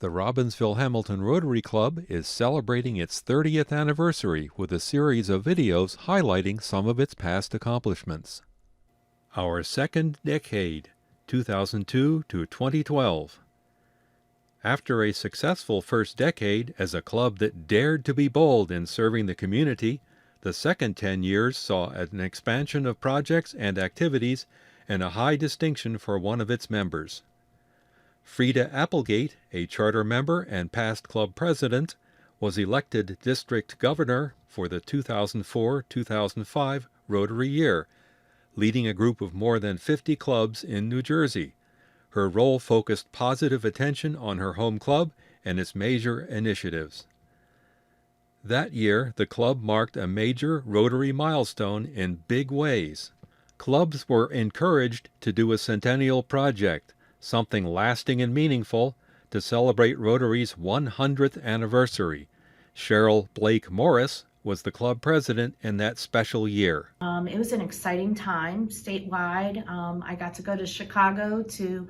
The Robbinsville-Hamilton Rotary Club is celebrating its 30th anniversary with a series of videos highlighting some of its past accomplishments. Our second decade, 2002 to 2012. After a successful first decade as a club that dared to be bold in serving the community, the second 10 years saw an expansion of projects and activities and a high distinction for one of its members. Frida Applegate, a charter member and past club president, was elected district governor for the 2004-2005 Rotary year, leading a group of more than 50 clubs in New Jersey. Her role focused positive attention on her home club and its major initiatives. That year, the club marked a major Rotary milestone in big ways. Clubs were encouraged to do a centennial project, something lasting and meaningful, to celebrate Rotary's 100th anniversary. Cheryl Blake Morris was the club president in that special year. It was an exciting time statewide. I got to go to Chicago to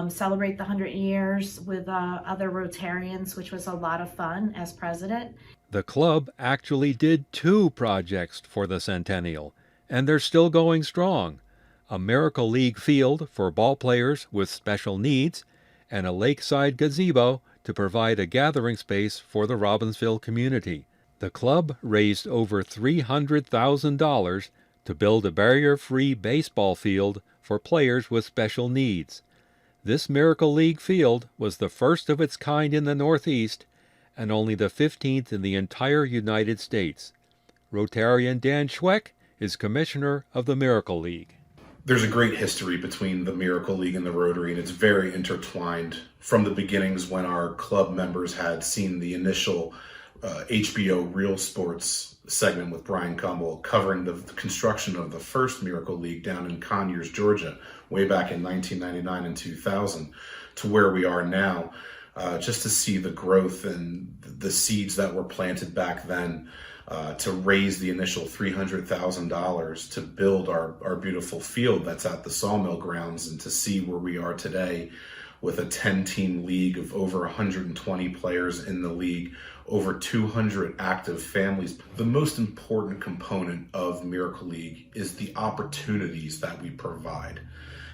celebrate the 100 years with other Rotarians, which was a lot of fun as president. The club actually did 2 projects for the centennial, and they're still going strong. A Miracle League field for ball players with special needs, and a lakeside gazebo to provide a gathering space for the Robbinsville community. The club raised over $300,000 to build a barrier-free baseball field for players with special needs. This Miracle League field was the first of its kind in the Northeast and only the 15th in the entire United States. Rotarian Dan Schweck is commissioner of the Miracle League. There's a great history between the Miracle League and the Rotary, and it's very intertwined from the beginnings when our club members had seen the initial HBO Real Sports segment with Brian Gumbel covering the construction of the first Miracle League down in Conyers, Georgia, way back in 1999 and 2000, to where we are now, just to see the growth and the seeds that were planted back then. To raise the initial $300,000 to build our beautiful field that's at the Sawmill grounds, and to see where we are today with a 10-team league of over 120 players in the league, over 200 active families. The most important component of Miracle League is the opportunities that we provide.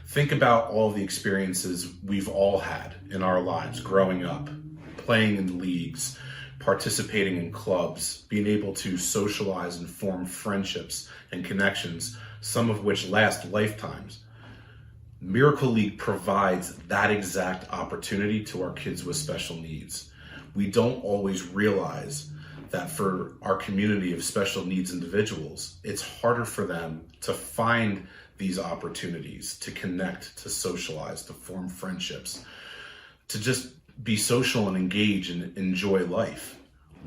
Think about all the experiences we've all had in our lives growing up, playing in leagues, participating in clubs, being able to socialize and form friendships and connections, some of which last lifetimes. Miracle League provides that exact opportunity to our kids with special needs. We don't always realize that for our community of special needs individuals, it's harder for them to find these opportunities, to connect, to socialize, to form friendships, to just be social and engage and enjoy life.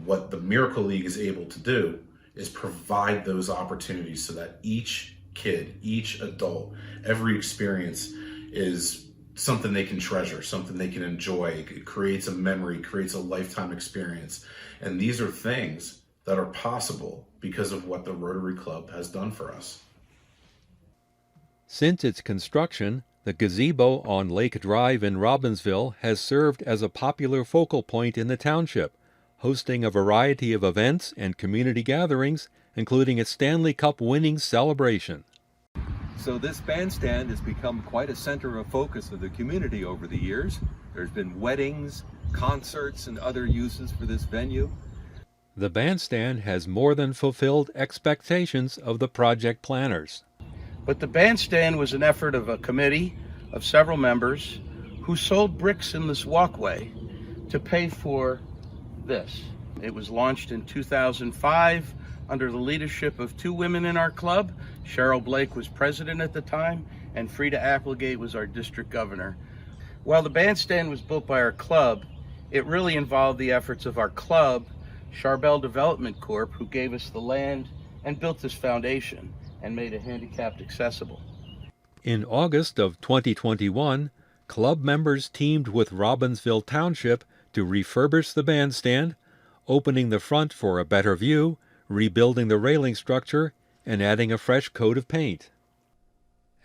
What the Miracle League is able to do is provide those opportunities so that each kid, each adult, every experience is something they can treasure, something they can enjoy. It creates a memory, creates a lifetime experience. And these are things that are possible because of what the Rotary Club has done for us. Since its construction, the gazebo on Lake Drive in Robbinsville has served as a popular focal point in the township, hosting a variety of events and community gatherings, including a Stanley Cup winning celebration. So this bandstand has become quite a center of focus of the community over the years. There's been weddings, concerts, and other uses for this venue. The bandstand has more than fulfilled expectations of the project planners. But the bandstand was an effort of a committee of several members who sold bricks in this walkway to pay for this. It was launched in 2005 under the leadership of 2 women in our club. Cheryl Blake was president at the time, and Frida Applegate was our district governor. While the bandstand was built by our club, it really involved the efforts of our club, Charbel Development Corp., who gave us the land and built this foundation and made it handicapped accessible. In August of 2021, club members teamed with Robbinsville Township to refurbish the bandstand, opening the front for a better view, rebuilding the railing structure, and adding a fresh coat of paint.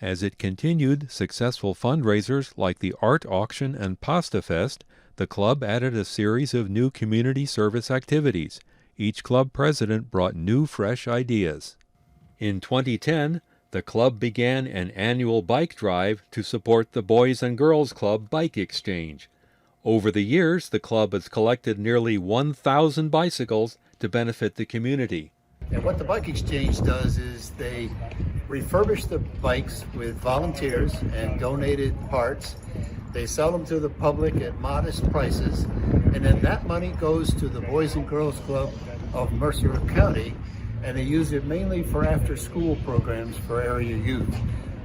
As it continued successful fundraisers like the Art Auction and Pasta Fest, the club added a series of new community service activities. Each club president brought new, fresh ideas. In 2010, the club began an annual bike drive to support the Boys and Girls Club Bike Exchange. Over the years, the club has collected nearly 1,000 bicycles to benefit the community. And what the Bike Exchange does is they refurbish the bikes with volunteers and donated parts. They sell them to the public at modest prices, and then that money goes to the Boys and Girls Club of Mercer County, and they use it mainly for after-school programs for area youth.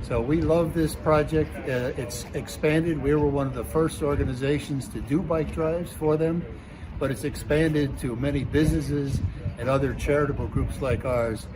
So we love this project. It's expanded. We were one of the first organizations to do bike drives for them, but it's expanded to many businesses and other charitable groups like ours.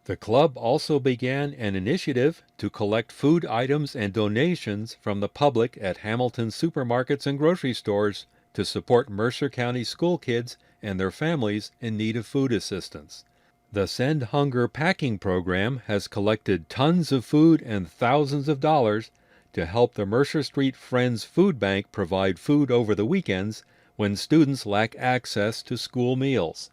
The club also began an initiative to collect food items and donations from the public at Hamilton supermarkets and grocery stores to support Mercer County school kids and their families in need of food assistance. The Send Hunger Packing Program has collected tons of food and thousands of dollars to help the Mercer Street Friends Food Bank provide food over the weekends when students lack access to school meals.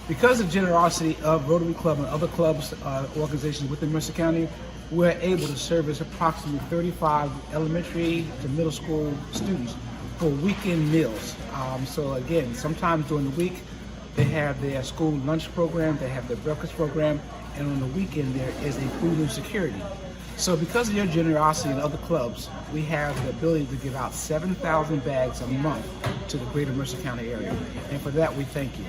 Because of generosity of Rotary Club and other clubs, organizations within Mercer County, we're able to service approximately 35 elementary to middle school students for weekend meals. So again, sometimes during the week, they have their school lunch program, they have their breakfast program, and on the weekend there is a food insecurity. So because of your generosity and other clubs, we have the ability to give out 7,000 bags a month to the greater Mercer County area. And for that, we thank you.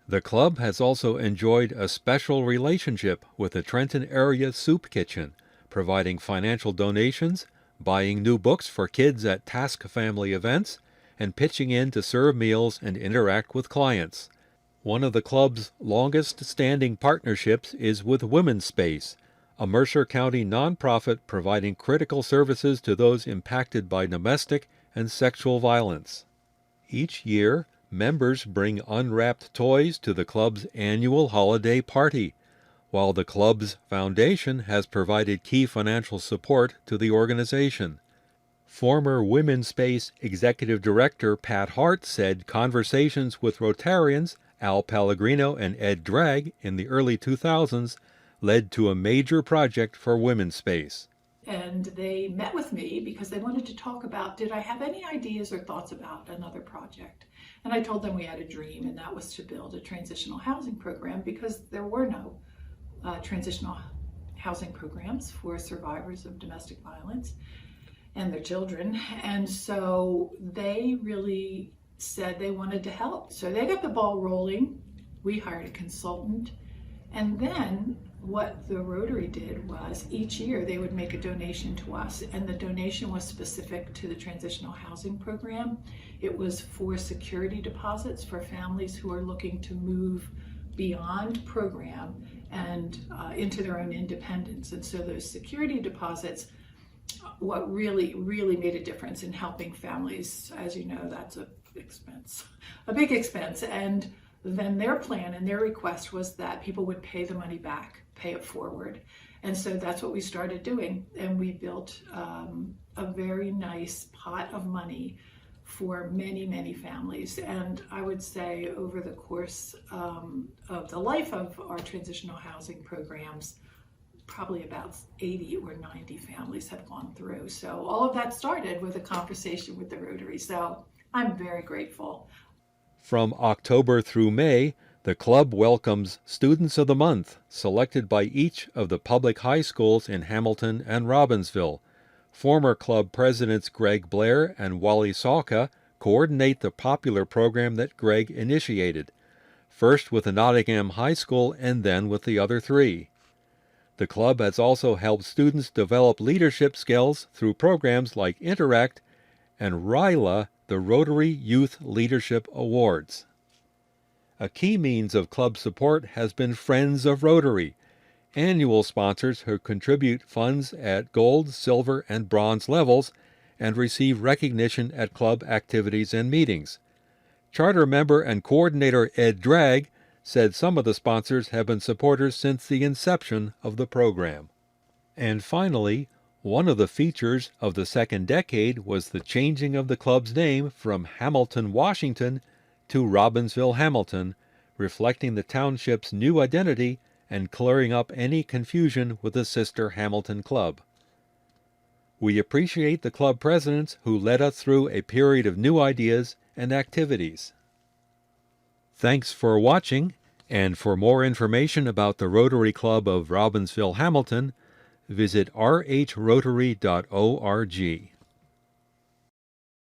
The club has also enjoyed a special relationship with the Trenton Area Soup Kitchen, providing financial donations, buying new books for kids at Task Family events, and pitching in to serve meals and interact with clients. One of the club's longest-standing partnerships is with Women's Space, a Mercer County nonprofit providing critical services to those impacted by domestic and sexual violence. Each year, members bring unwrapped toys to the club's annual holiday party, while the club's foundation has provided key financial support to the organization. Former Women's Space Executive Director Pat Hart said conversations with Rotarians Al Pellegrino and Ed Dragg in the early 2000s led to a major project for Women's Space. And they met with me because they wanted to talk about, did I have any ideas or thoughts about another project? And I told them we had a dream, and that was to build a transitional housing program because there were no transitional housing programs for survivors of domestic violence and their children. And so they really said they wanted to help. So they got the ball rolling. We hired a consultant. And then what the Rotary did was each year they would make a donation to us, and the donation was specific to the transitional housing program. It was for security deposits for families who are looking to move beyond program and into their own independence. And so those security deposits, what really made a difference in helping families, as you know, that's a big expense. And then their plan and their request was that people would pay the money back, pay it forward. And so that's what we started doing. And we built a very nice pot of money for many families. And I would say over the course of the life of our transitional housing programs, probably about 80 or 90 families have gone through. So all of that started with a conversation with the Rotary. So I'm very grateful. From October through May, the club welcomes Students of the Month, selected by each of the public high schools in Hamilton and Robbinsville. Former club presidents Greg Blair and Wally Salka coordinate the popular program that Greg initiated, first with the Nottingham High School and then with the other three. The club has also helped students develop leadership skills through programs like Interact and RYLA, the Rotary Youth Leadership Awards. A key means of club support has been Friends of Rotary, annual sponsors who contribute funds at gold, silver, and bronze levels and receive recognition at club activities and meetings. Charter member and coordinator Ed Dragg said some of the sponsors have been supporters since the inception of the program. And finally, One of the features of the second decade was the changing of the club's name from Hamilton, Washington to Robbinsville-Hamilton, reflecting the township's new identity and clearing up any confusion with the sister Hamilton Club. We appreciate the club presidents who led us through a period of new ideas and activities. Thanks for watching, and for more information about the Rotary Club of Robbinsville-Hamilton, visit rhrotary.org.